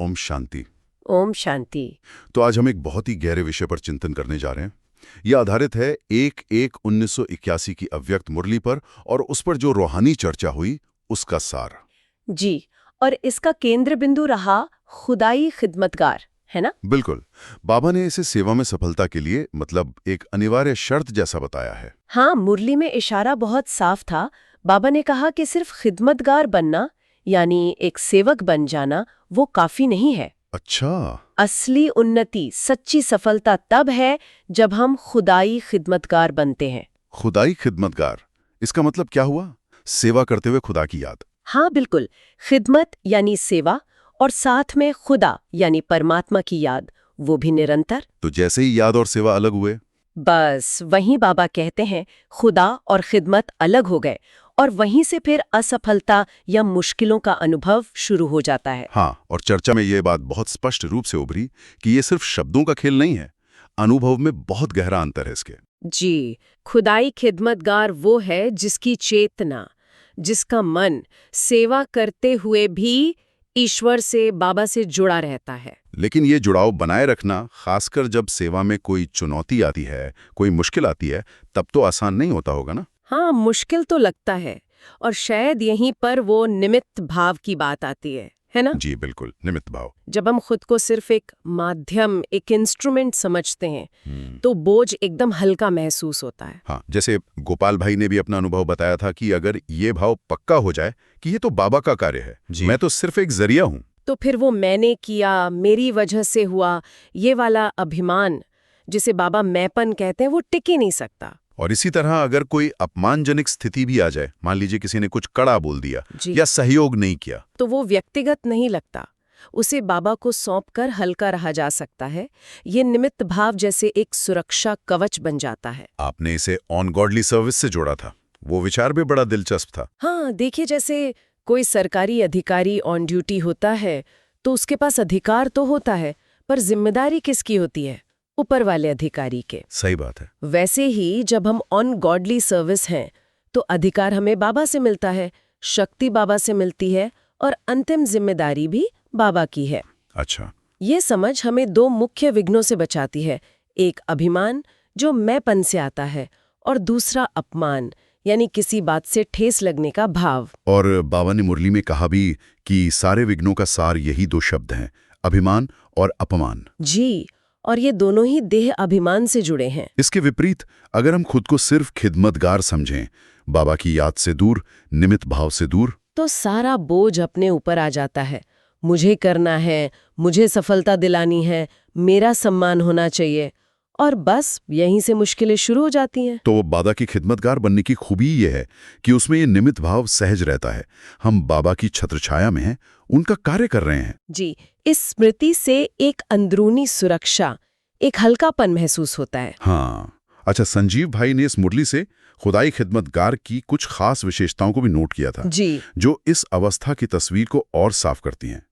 ओम शांति। ओम शांति। तो आज हम एक बहुत ही गहरे विषय पर चिंतन करने जा रहे हैं। यह आधारित है 1/1/1981 की अव्यक्त मुरली पर और उस पर जो रूहानी चर्चा हुई उसका सार। जी, और इसका केंद्र बिंदु रहा खुदाई खिदमतगार, है ना? बिल्कुल। बाबा ने इसे सेवा में सफलता के लिए मतलब एक अनिवार्य शर्त जैसा बताया है। हाँ, मुरली में इशारा बहुत साफ था। बाबा ने कहा कि सिर्फ खिदमतगार बनना यानी एक सेवक बन जाना वो काफी नहीं है। अच्छा। असली उन्नति, सच्ची सफलता तब है जब हम खुदाई खिदमतगार बनते हैं। खुदाई खिदमतगार, इसका मतलब क्या हुआ? सेवा करते हुए खुदा की याद। हाँ बिल्कुल, खिदमत यानी सेवा और साथ में खुदा यानी परमात्मा की याद, वो भी निरंतर। तो जैसे ही याद और सेवा अलग हुए। बस वहीं बाबा कहते हैं खुदा और खिदमत अलग हो गए और वहीं से फिर असफलता या मुश्किलों का अनुभव शुरू हो जाता है। हाँ, और चर्चा में ये बात बहुत स्पष्ट रूप से उभरी कि ये सिर्फ शब्दों का खेल नहीं है, अनुभव में बहुत गहरा अंतर है इसके। जी, खुदाई खिदमतगार वो है जिसकी चेतना, जिसका मन सेवा करते हुए भी ईश्वर से, बाबा से जुड़ा रहता है। लेकिन ये जुड़ाव बनाए रखना, खासकर जब सेवा में कोई चुनौती आती है, कोई मुश्किल आती है, तब तो आसान नहीं होता होगा ना? हाँ, मुश्किल तो लगता है और शायद यहीं पर वो निमित्त भाव की बात आती है ना? जी बिल्कुल, निमित्त भाव। जब हम खुद को सिर्फ एक माध्यम, एक इंस्ट्रूमेंट समझते हैं तो बोझ एकदम हल्का महसूस होता है। हाँ, जैसे गोपाल भाई ने भी अपना अनुभव बताया था कि अगर ये भाव पक्का हो जाए कि ये तो बाबा का कार्य है, मैं तो सिर्फ एक जरिया हूँ, तो फिर वो मैंने किया, मेरी वजह से हुआ, ये वाला अभिमान जिसे बाबा मैंपन कहते हैं, वो टिक ही नहीं सकता। और इसी तरह अगर कोई अपमानजनक स्थिति भी आ जाए, मान लीजिए किसी ने कुछ कड़ा बोल दिया या सहयोग नहीं किया, तो वो व्यक्तिगत नहीं लगता, उसे बाबा को सौंपकर हल्का रहा जा सकता है। ये निमित्त भाव जैसे एक सुरक्षा कवच बन जाता है। आपने इसे ऑन गॉडली सर्विस से जोड़ा था, वो विचार भी बड़ा दिलचस्प था। हाँ, देखिए, जैसे कोई सरकारी अधिकारी ऑन ड्यूटी होता है तो उसके पास अधिकार तो होता है, पर जिम्मेदारी किसकी होती है? ऊपर वाले अधिकारी के। सही बात है। वैसे ही जब हम ऑन गॉडली सर्विस हैं तो अधिकार हमें बाबा से मिलता है, शक्ति बाबा से मिलती है और अंतिम जिम्मेदारी भी बाबा की है। अच्छा। ये समझ हमें दो मुख्य विघ्नों से बचाती है, एक अभिमान जो मैंपन से आता है और दूसरा अपमान यानी किसी बात से ठेस लगने का भाव। और बाबा ने मुरली में कहा भी कि सारे विघ्नों का सार यही दो शब्द हैं, अभिमान और अपमान। जी, और ये दोनों ही देह अभिमान से जुड़े हैं। इसके विपरीत अगर हम खुद को सिर्फ खिदमतगार समझें, बाबा की याद से दूर, निमित्त भाव से दूर, तो सारा बोझ अपने ऊपर आ जाता है। मुझे करना है, मुझे सफलता दिलानी है, मेरा सम्मान होना चाहिए, और बस यहीं से मुश्किलें शुरू हो जाती हैं। तो बाबा की खिदमतगार बनने की खूबी ये है कि उसमें ये निमित्त भाव सहज रहता है। हम बाबा की छत्रछाया में हैं, उनका कार्य कर रहे हैं। जी, इस स्मृति से एक अंदरूनी सुरक्षा, एक हल्कापन महसूस होता है। हाँ। अच्छा, संजीव भाई ने इस मुरली से खुदाई खिदमतगार की कुछ खास विशेषताओं को भी नोट किया था, जी, जो इस अवस्था की तस्वीर को और साफ करती हैं।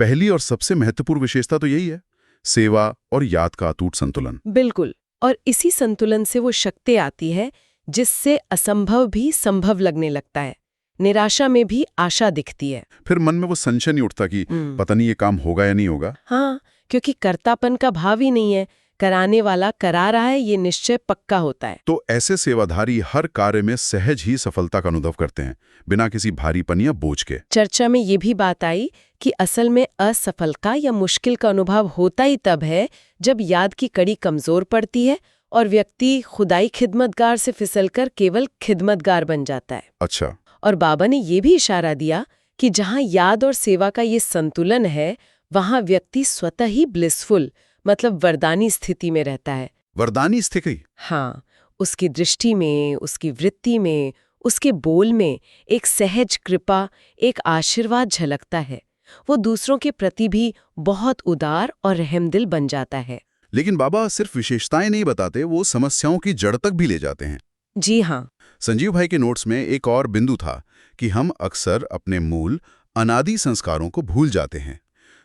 पहली और सबसे महत्वपूर्ण विशेषता तो यही है, सेवा और याद का अटूट संतुलन। बिल्कुल। और इसी संतुलन से वो शक्ति आती है जिससे असंभव भी संभव लगने लगता है, निराशा में भी आशा दिखती है। फिर मन में वो संशय नहीं उठता कि पता नहीं ये काम होगा या नहीं होगा। हाँ, क्योंकि कर्तापन का भाव ही नहीं है, कराने वाला करा रहा है, ये निश्चय पक्का होता है। तो ऐसे सेवाधारी हर कार्य में सहज ही सफलता का अनुभव करते हैं, बिना किसी भारीपन या बोझ के। चर्चा में ये भी बात आई कि असल में असफलता या मुश्किल का अनुभव होता ही तब है जब याद की कड़ी कमजोर पड़ती है और व्यक्ति खुदाई खिदमतगार से फिसलकर केवल खिदमतगार बन जाता है। अच्छा। और बाबा ने ये भी इशारा दिया कि जहाँ याद और सेवा का ये संतुलन है, वहाँ व्यक्ति स्वतः ही ब्लिसफुल, मतलब वरदानी स्थिति में रहता है। वरदानी स्थिति? हाँ, उसकी दृष्टि में, उसकी वृत्ति में, उसके बोल में एक सहज कृपा, एक आशीर्वाद झलकता है। वो दूसरों के प्रति भी बहुत उदार और रहमदिल बन जाता है। लेकिन बाबा सिर्फ विशेषताएं नहीं बताते, वो समस्याओं की जड़ तक भी ले जाते हैं। जी हाँ। संजीव भाई के नोट्स में एक और बिंदु था कि हम अक्सर अपने मूल अनादि संस्कारों को भूल जाते हैं,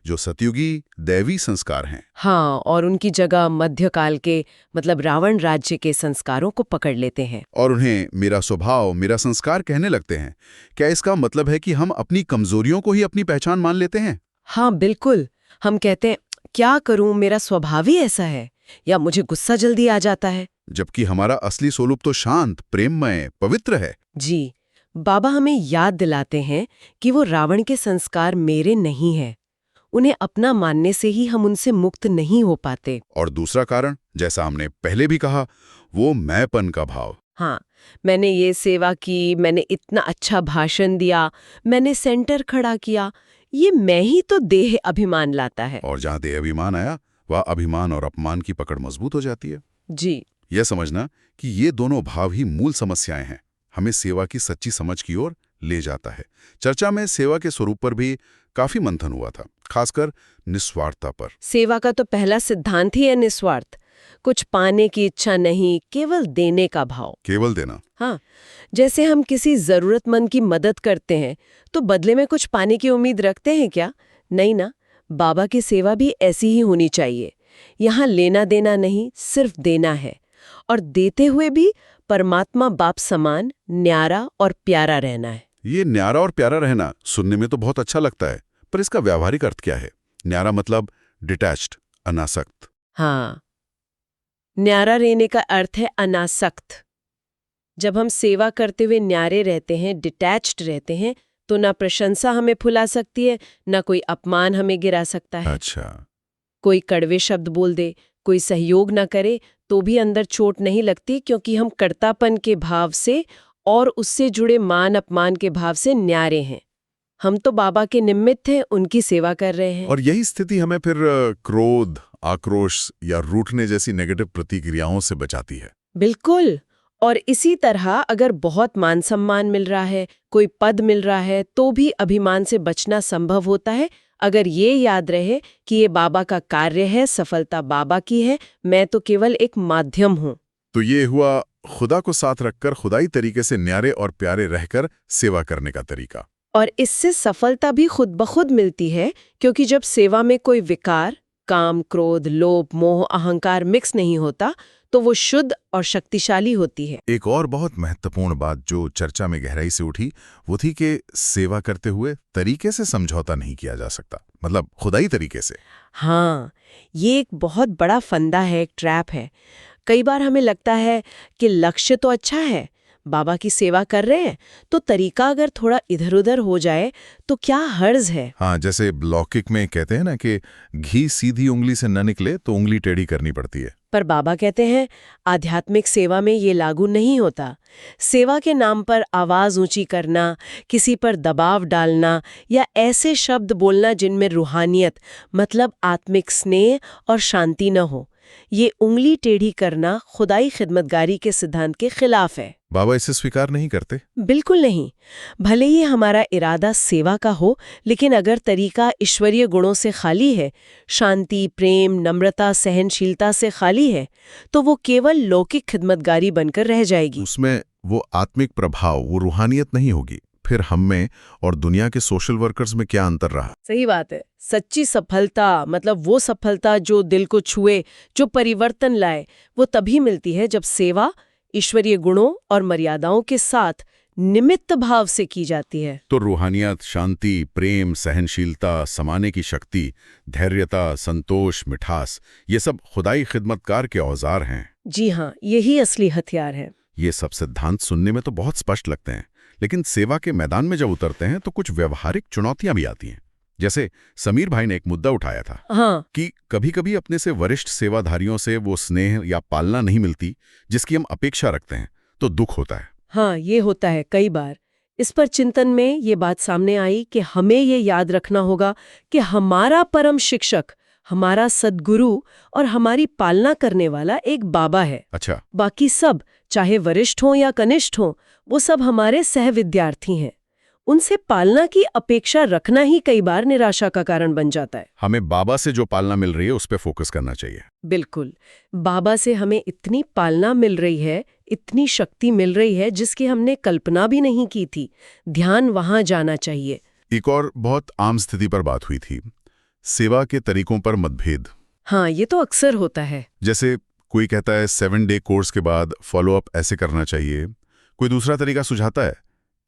जो सतयुगी दैवी संस्कार हैं। हाँ, और उनकी जगह मध्यकाल के, मतलब रावण राज्य के संस्कारों को पकड़ लेते हैं और उन्हें मेरा स्वभाव, मेरा संस्कार कहने लगते हैं। क्या इसका मतलब है कि हम अपनी कमजोरियों को ही अपनी पहचान मान लेते हैं? हाँ बिल्कुल। हम कहते हैं क्या करूं, मेरा स्वभाव ही ऐसा है, या मुझे गुस्सा जल्दी आ जाता है। जबकि हमारा असली स्वरूप तो शांत, प्रेममय, पवित्र है। जी, बाबा हमें याद दिलाते हैं कि वो रावण के संस्कार मेरे नहीं हैं। उन्हें अपना मानने से ही हम उनसे मुक्त नहीं हो पाते। और दूसरा कारण, जैसा हमने पहले भी कहा, वो मैंपन का भाव। हाँ, मैंने ये सेवा की, मैंने इतना अच्छा भाषण दिया, मैंने सेंटर खड़ा किया, ये मैं ही तो देह अभिमान लाता है। और जहां देह अभिमान आया, वह अभिमान और अपमान की पकड़ मजबूत हो जाती है। जी, यह समझना कि ये दोनों भाव ही मूल समस्याएं हैं, हमें सेवा की सच्ची समझ की ओर ले जाता है। चर्चा में सेवा के स्वरूप पर भी काफी मंथन हुआ था, खासकर निस्वार्थता पर। सेवा का तो पहला सिद्धांत ही है निस्वार्थ। कुछ पाने की इच्छा नहीं, केवल देने का भाव। केवल देना। हाँ, जैसे हम किसी जरूरतमंद की मदद करते हैं तो बदले में कुछ पाने की उम्मीद रखते हैं क्या? नहीं ना। बाबा की सेवा भी ऐसी ही होनी चाहिए। यहाँ लेना देना नहीं, सिर्फ देना है। और देते हुए भी परमात्मा बाप समान न्यारा और प्यारा रहना है। ये न्यारा और प्यारा रहना सुनने में तो बहुत अच्छा लगता है, पर इसका व्यावहारिक अर्थ क्या है? न्यारा मतलब डिटैच्ड, अनासक्त। हाँ, न्यारा रहने का अर्थ है अनासक्त। जब हम सेवा करते हुए न्यारे रहते हैं, डिटैच्ड रहते हैं, तो ना प्रशंसा हमें फुला सकती है, ना कोई अपमान हमें गिरा सकता है। अच्छा। कोई कड़वे शब्द बोल दे, कोई सहयोग ना करे, तो भी अंदर चोट नहीं लगती, क्योंकि हम कर्तापन के भाव से और उससे जुड़े मान अपमान के भाव से न्यारे हैं। हम तो बाबा के निमित्त हैं, उनकी सेवा कर रहे हैं। और यही स्थिति हमें फिर क्रोध, आक्रोश या रूठने जैसी नेगेटिव प्रतिक्रियाओं से बचाती है। बिल्कुल। और इसी तरह अगर बहुत मान सम्मान मिल रहा है, कोई पद मिल रहा है, तो भी अभिमान से बचना संभव होता है, अगर ये याद रहे कि ये बाबा का कार्य है, सफलता बाबा की है, मैं तो केवल एक माध्यम हूँ। तो ये हुआ खुदा को साथ रखकर खुदाई तरीके से न्यारे और प्यारे रहकर सेवा करने का तरीका। और इससे सफलता भी खुद ब खुद मिलती है, क्योंकि जब सेवा में कोई विकार, काम, क्रोध, लोभ, मोह, अहंकार मिक्स नहीं होता, तो वो शुद्ध और शक्तिशाली होती है। एक और बहुत महत्वपूर्ण बात जो चर्चा में गहराई से उठी, वो थी कि सेवा करते हुए तरीके से समझौता नहीं किया जा सकता, मतलब खुदाई तरीके से। हाँ, ये एक बहुत बड़ा फंदा है, एक ट्रैप है। कई बार हमें लगता है कि लक्ष्य तो अच्छा है, बाबा की सेवा कर रहे हैं, तो तरीका अगर थोड़ा इधर-उधर हो जाए तो क्या हर्ज है। हाँ, जैसे लौकिक में कहते हैं ना कि घी सीधी उंगली से न निकले तो उंगली टेढ़ी करनी पड़ती है। पर बाबा कहते हैं आध्यात्मिक सेवा में ये लागू नहीं होता। सेवा के नाम पर आवाज ऊंची करना, किसी पर दबाव डालना या ऐसे शब्द बोलना जिनमें रूहानियत मतलब आत्मिक स्नेह और शांति न हो, ये उंगली टेढ़ी करना खुदाई खिदमतगारी के सिद्धांत के खिलाफ है। बाबा इसे स्वीकार नहीं करते। बिल्कुल नहीं। भले ही हमारा इरादा सेवा का हो, लेकिन अगर तरीका ईश्वरीय गुणों से खाली है, शांति, प्रेम, नम्रता, सहनशीलता से खाली है, तो वो केवल लौकिक खिदमतगारी बनकर रह जाएगी। उसमें वो आत्मिक प्रभाव, वो रूहानियत नहीं होगी। फिर हम में और दुनिया के सोशल वर्कर्स में क्या अंतर रहा? सही बात है। सच्ची सफलता मतलब वो सफलता जो दिल को छुए, जो परिवर्तन लाए, वो तभी मिलती है जब सेवा ईश्वरीय गुणों और मर्यादाओं के साथ निमित्त भाव से की जाती है। तो रूहानियत, शांति, प्रेम, सहनशीलता, समाने की शक्ति, धैर्यता, संतोष, मिठास, ये सब खुदाई खिदमतकार के औजार हैं। जी हाँ, यही असली हथियार है। ये सब सिद्धांत सुनने में तो बहुत स्पष्ट लगते हैं, लेकिन सेवा के मैदान में जब उतरते हैं तो कुछ व्यवहारिक चुनौतियां भी आती हैं। जैसे समीर भाई ने एक मुद्दा उठाया था हाँ, कि कभी-कभी अपने से वरिष्ठ सेवाधारियों से वो स्नेह या पालना नहीं मिलती जिसकी हम अपेक्षा रखते हैं, तो दुख होता है। हाँ, ये होता है कई बार। इस पर चिंतन में ये बात सामने आई कि हमें ये याद रखना होगा कि हमारा परम शिक्षक, हमारा सद्गुरु और हमारी पालना करने वाला एक बाबा है। अच्छा। बाकी सब, चाहे वरिष्ठ हों या कनिष्ठ हों, वो सब हमारे सहविद्यार्थी हैं। उनसे पालना की अपेक्षा रखना ही कई बार निराशा का कारण बन जाता है। हमें बाबा से जो पालना मिल रही है उस पर फोकस करना चाहिए। बिल्कुल। बाबा से हमें इतनी पालना मिल रही है, इतनी शक्ति मिल रही है जिसकी हमने कल्पना भी नहीं की थी। ध्यान वहां जाना चाहिए। एक और बहुत आम स्थिति पर बात हुई थी, सेवा के तरीकों पर मतभेद। हाँ, ये तो अक्सर होता है। जैसे कोई कहता है 7 डे कोर्स के बाद फॉलोअप ऐसे करना चाहिए, कोई दूसरा तरीका सुझाता है।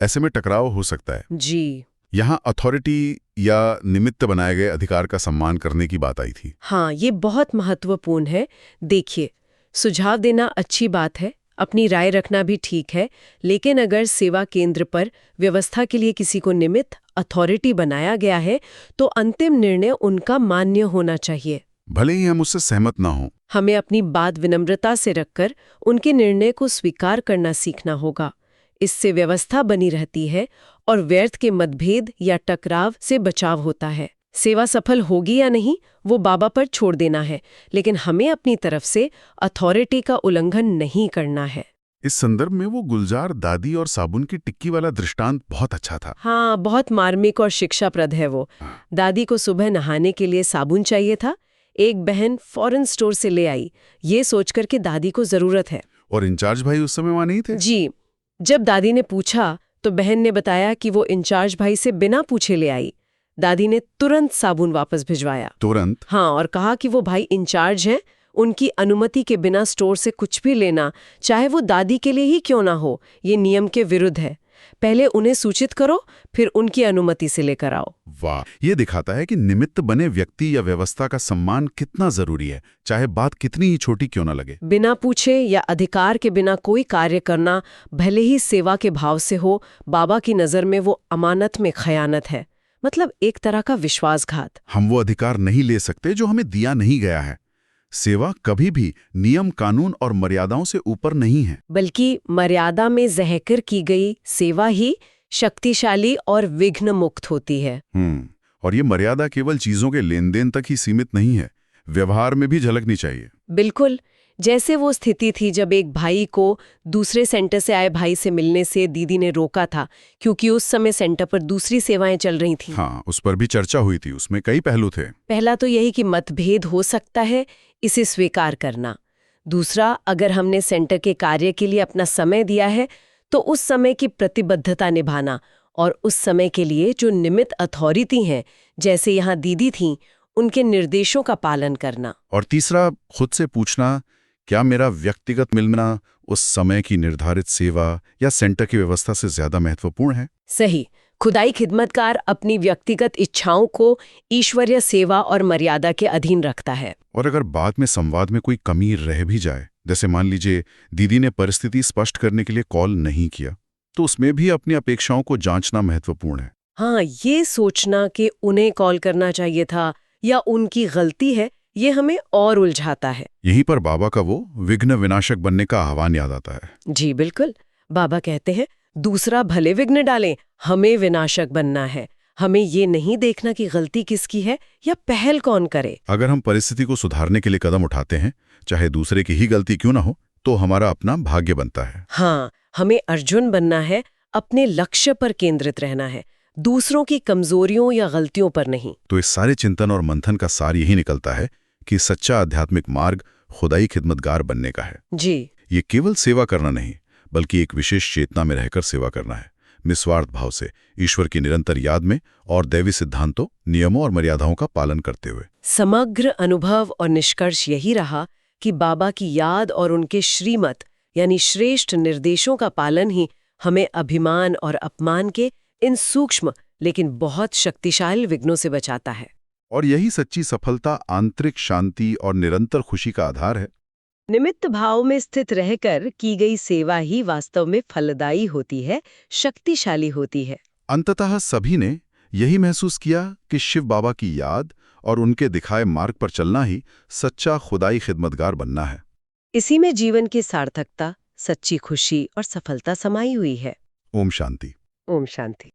ऐसे में टकराव हो सकता है। जी। यहाँ अथॉरिटी या निमित्त बनाए गए अधिकार का सम्मान करने की बात आई थी। हाँ, ये बहुत महत्वपूर्ण है। देखिए, सुझाव देना अच्छी बात है, अपनी राय रखना भी ठीक है, लेकिन अगर सेवा केंद्र पर व्यवस्था के लिए किसी को निमित्त अथॉरिटी बनाया गया है, तो अंतिम निर्णय उनका मान्य होना चाहिए। भले ही हम उससे सहमत ना हों। हमें अपनी बात विनम्रता से रखकर उनके निर्णय को स्वीकार करना सीखना होगा। इससे व्यवस्था बनी रहती है और व्यर्थ के मतभेद या टकराव से बचाव होता है। सेवा सफल होगी या नहीं, वो बाबा पर छोड़ देना है, लेकिन हमें अपनी तरफ से अथॉरिटी का उल्लंघन नहीं करना है। इस संदर्भ में वो गुलजार दादी और साबुन की टिक्की वाला दृष्टांत बहुत अच्छा था। हाँ, बहुत मार्मिक और शिक्षाप्रद है वो। दादी को सुबह नहाने के लिए साबुन चाहिए था। एक बहन फॉरेन स्टोर से ले आई, ये सोचकर कि दादी को जरूरत है। और इंचार्ज भाई उस समय वहां नहीं थे। जी, जब दादी ने पूछा तो बहन ने बताया कि वो इंचार्ज भाई से बिना पूछे ले आई। दादी ने तुरंत साबुन वापस भिजवाया। तुरंत? हाँ, और कहा कि वो भाई इंचार्ज हैं, उनकी अनुमति के बिना स्टोर से कुछ भी लेना, चाहे वो दादी के लिए ही क्यों ना हो, ये नियम के विरुद्ध है। पहले उन्हें सूचित करो, फिर उनकी अनुमति से लेकर आओ। वाह, ये दिखाता है कि निमित्त बने व्यक्ति या व्यवस्था का सम्मान कितना जरूरी है, चाहे बात कितनी ही छोटी क्यों ना लगे। बिना पूछे या अधिकार के बिना कोई कार्य करना, भले ही सेवा के भाव से हो, बाबा की नजर में वो अमानत में खयानत है, मतलब एक तरह का विश्वासघात। हम वो अधिकार नहीं ले सकते जो हमें दिया नहीं गया है। सेवा कभी भी नियम, कानून और मर्यादाओं से ऊपर नहीं है, बल्कि मर्यादा में जहकर की गई सेवा ही शक्तिशाली और विघ्न मुक्त होती है। और ये मर्यादा केवल चीजों के लेन देन तक ही सीमित नहीं है, व्यवहार में भी झलकनी चाहिए। बिल्कुल, जैसे वो स्थिति थी जब एक भाई को दूसरे सेंटर से आए भाई से मिलने से दीदी ने रोका था, क्योंकि उस समय सेंटर पर दूसरी सेवाएं चल रही थीं। हाँ, उस पर भी चर्चा हुई थी, उसमें कई पहलू थे। पहला तो यही कि मतभेद हो सकता है, इसे स्वीकार करना। दूसरा, अगर हमने सेंटर के कार्य के लिए अपना समय दिया है, तो उस समय की प्रतिबद्धता निभाना, और उस समय के लिए जो निमित्त अथॉरिटी हैं, जैसे यहाँ दीदी थीं, उनके निर्देशों का पालन करना। और तीसरा, खुद से पूछना, क्या मेरा व्यक्तिगत मिलना उस समय की निर्धारित सेवा या सेंटर की व्यवस्था से ज्यादा महत्वपूर्ण है? सही। खुदाई खिदमतकार अपनी व्यक्तिगत इच्छाओं को ईश्वरीय सेवा और मर्यादा के अधीन रखता है। और अगर बाद में संवाद में कोई कमी रह भी जाए, जैसे मान लीजिए दीदी ने परिस्थिति स्पष्ट करने के लिए कॉल नहीं किया, तो उसमें भी अपनी अपेक्षाओं को जांचना महत्वपूर्ण है। हाँ, ये सोचना कि उन्हें कॉल करना चाहिए था या उनकी गलती है, ये हमें और उलझाता है। यहीं पर बाबा का वो विघ्न विनाशक बनने का आह्वान याद आता है। जी बिल्कुल, बाबा कहते हैं, दूसरा भले विघ्न डालें, हमें विनाशक बनना है। हमें ये नहीं देखना कि गलती किसकी है या पहल कौन करे। अगर हम परिस्थिति को सुधारने के लिए कदम उठाते हैं, चाहे दूसरे की ही गलती क्यों ना हो, तो हमारा अपना भाग्य बनता है। हाँ, हमें अर्जुन बनना है, अपने लक्ष्य पर केंद्रित रहना है, दूसरों की कमजोरियों या गलतियों पर नहीं। तो इस सारे चिंतन और मंथन का सार यही निकलता है कि सच्चा आध्यात्मिक मार्ग खुदाई खिदमतगार बनने का है। जी, ये केवल सेवा करना नहीं, बल्कि एक विशेष चेतना में रहकर सेवा करना है, निस्वार्थ भाव से, ईश्वर की निरंतर याद में और दैवी सिद्धांतों, नियमों और मर्यादाओं का पालन करते हुए। समग्र अनुभव और निष्कर्ष यही रहा कि बाबा की याद और उनके श्रीमत यानी श्रेष्ठ निर्देशों का पालन ही हमें अभिमान और अपमान के इन सूक्ष्म लेकिन बहुत शक्तिशाली विघ्नों से बचाता है। और यही सच्ची सफलता, आंतरिक शांति और निरंतर खुशी का आधार है। निमित्त भाव में स्थित रहकर की गई सेवा ही वास्तव में फलदायी होती है, शक्तिशाली होती है। अंततः सभी ने यही महसूस किया कि शिव बाबा की याद और उनके दिखाए मार्ग पर चलना ही सच्चा खुदाई खिदमतगार बनना है। इसी में जीवन की सार्थकता, सच्ची खुशी और सफलता समाई हुई है। ओम शांति। ओम शांति।